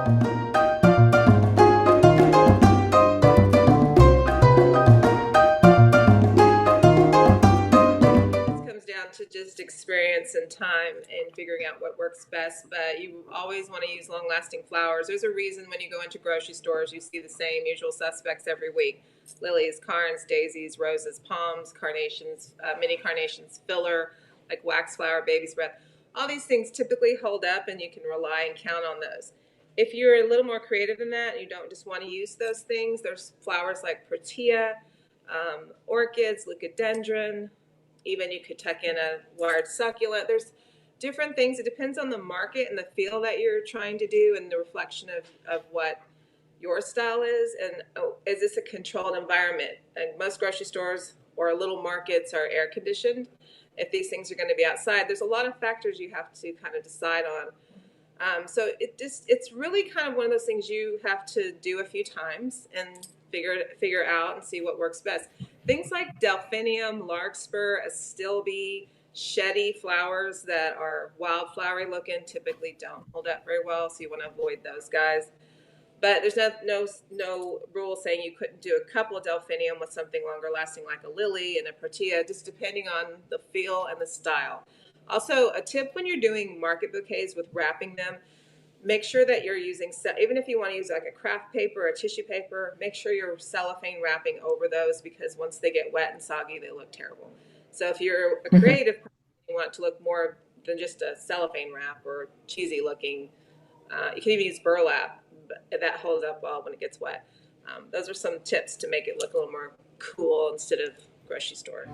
Comes down to just experience and time and figuring out what works best. But you always want to use long lasting flowers. There's a reason when you go into grocery stores, you see the same usual suspects every week: lilies, carns, daisies, roses, palms, carnations, mini carnations, filler, like wax flower, baby's breath. All these things typically hold up, and you can rely and count on those. If you're a little more creative than that and you don't just want to use those things, there's flowers like protea, orchids, leucadendron. Even you could tuck in a wired succulent. There's different things. It depends on the market and the feel that you're trying to do and the reflection of what your style is. And is this a controlled environment? And most grocery stores or little markets are air conditioned. If these things are going to be outside, there's a lot of factors you have to kind of decide on. It's really kind of one of those things you have to do a few times and figure out and see what works best. Things like delphinium, larkspur, astilbe, sheddy flowers that are wildflowery looking typically don't hold up very well, so you want to avoid those guys. But there's no rule saying you couldn't do a couple of delphinium with something longer lasting like a lily and a protea, just depending on the feel and the style. Also, a tip when you're doing market bouquets with wrapping them, make sure that you're using, even if you want to use like a craft paper or a tissue paper, make sure you're cellophane wrapping over those, because once they get wet and soggy, they look terrible. So if you're a creative person, you want it to look more than just a cellophane wrap or cheesy looking, you can even use burlap, but that holds up well when it gets wet. Those are some tips to make it look a little more cool instead of grocery store.